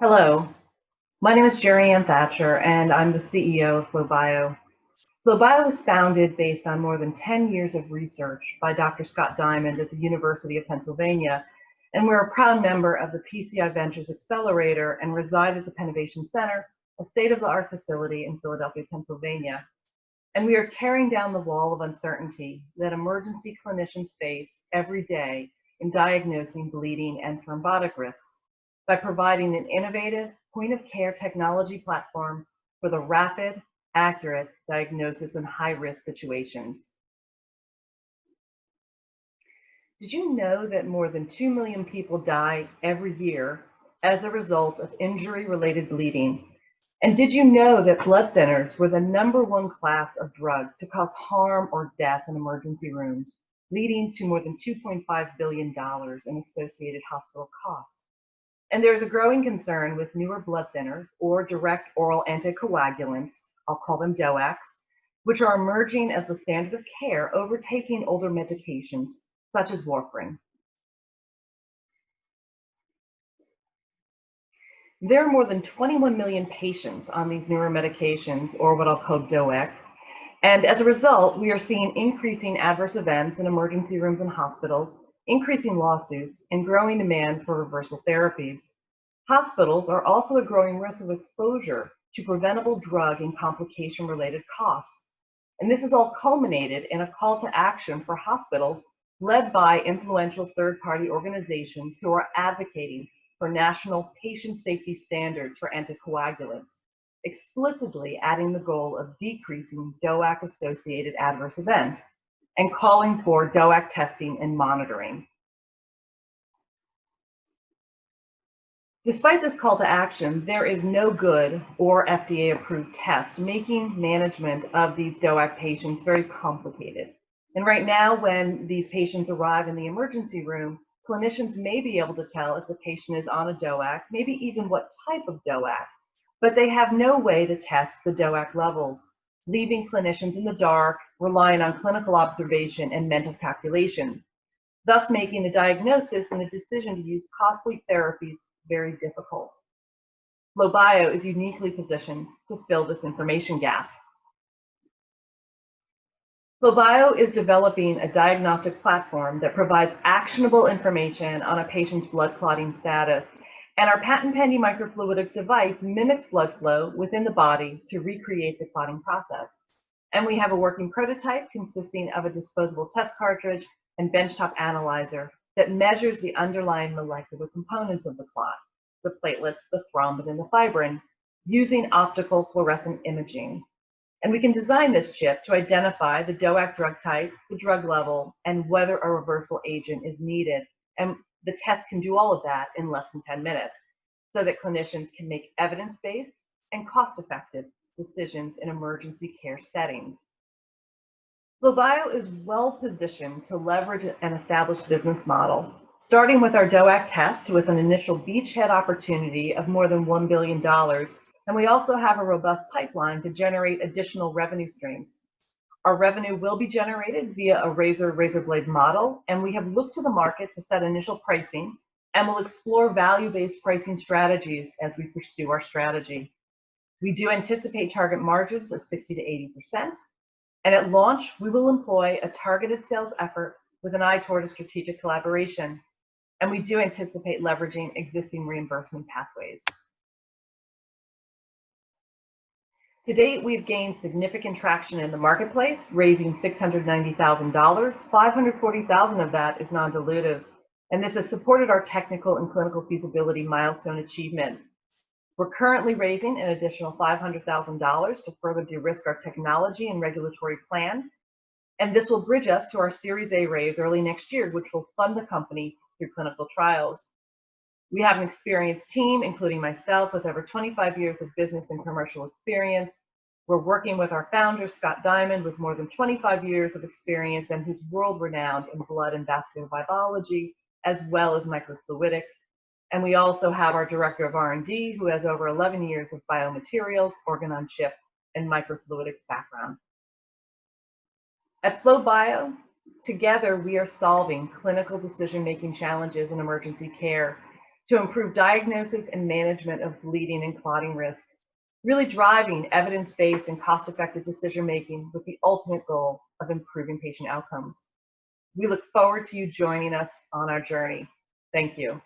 Hello, my name is Jerry Ann Thatcher, and I'm the CEO of FloBio. FloBio was founded based on more than 10 years of research by Dr. Scott Diamond at the University of Pennsylvania, and we're a proud member of the PCI Ventures Accelerator and reside at the Pennovation Center, a state-of-the-art facility in Philadelphia, Pennsylvania. And we are tearing down the wall of uncertainty that emergency clinicians face every day in diagnosing bleeding and thrombotic risks by providing an innovative point-of-care technology platform for the rapid, accurate diagnosis in high-risk situations. Did you know that more than 2 million people die every year as a result of injury-related bleeding? And did you know that blood thinners were the #1 class of drug to cause harm or death in emergency rooms, leading to more than $2.5 billion in associated hospital costs? And there's a growing concern with newer blood thinners or direct oral anticoagulants, I'll call them DOACs, which are emerging as the standard of care, overtaking older medications such as warfarin. There are more than 21 million patients on these newer medications, or what I'll call DOACs, and as a result, we are seeing increasing adverse events in emergency rooms and hospitals, increasing lawsuits, and growing demand for reversal therapies. Hospitals are also a growing risk of exposure to preventable drug and complication-related costs. And this is all culminated in a call to action for hospitals led by influential third-party organizations who are advocating for national patient safety standards for anticoagulants, explicitly adding the goal of decreasing DOAC-associated adverse events and calling for DOAC testing and monitoring. Despite this call to action, there is no good or FDA-approved test, making management of these DOAC patients very complicated. And right now, when these patients arrive in the emergency room, clinicians may be able to tell if the patient is on a DOAC, maybe even what type of DOAC, but they have no way to test the DOAC levels, leaving clinicians in the dark, relying on clinical observation and mental calculations, thus making the diagnosis and the decision to use costly therapies very difficult. FloBio is uniquely positioned to fill this information gap. FloBio is developing a diagnostic platform that provides actionable information on a patient's blood clotting status, and our patent-pending microfluidic device mimics blood flow within the body to recreate the clotting process. And we have a working prototype consisting of a disposable test cartridge and benchtop analyzer that measures the underlying molecular components of the clot, the platelets, the thrombin, and the fibrin, using optical fluorescent imaging. And we can design this chip to identify the DOAC drug type, the drug level, and whether a reversal agent is needed. And the test can do all of that in less than 10 minutes, so that clinicians can make evidence-based and cost-effective decisions in emergency care settings. FloBio is well positioned to leverage an established business model, starting with our DOAC test with an initial beachhead opportunity of more than $1 billion. And we also have a robust pipeline to generate additional revenue streams. Our revenue will be generated via a razor blade model, and we have looked to the market to set initial pricing, and will explore value-based pricing strategies as we pursue our strategy. We do anticipate target margins of 60 to 80%, and at launch, we will employ a targeted sales effort with an eye toward a strategic collaboration, and we do anticipate leveraging existing reimbursement pathways. To date, we've gained significant traction in the marketplace, raising $690,000. $540,000 of that is non-dilutive, and this has supported our technical and clinical feasibility milestone achievement. We're currently raising an additional $500,000 to further de-risk our technology and regulatory plan, and this will bridge us to our Series A raise early next year, which will fund the company through clinical trials. We have an experienced team, including myself, with over 25 years of business and commercial experience. We're working with our founder, Scott Diamond, with more than 25 years of experience and who's world-renowned in blood and vascular biology, as well as microfluidics. And we also have our director of R&D, who has over 11 years of biomaterials, organ-on-chip, and microfluidics background. At FloBio, together we are solving clinical decision-making challenges in emergency care, to improve diagnosis and management of bleeding and clotting risk, really driving evidence-based and cost-effective decision-making with the ultimate goal of improving patient outcomes. We look forward to you joining us on our journey. Thank you.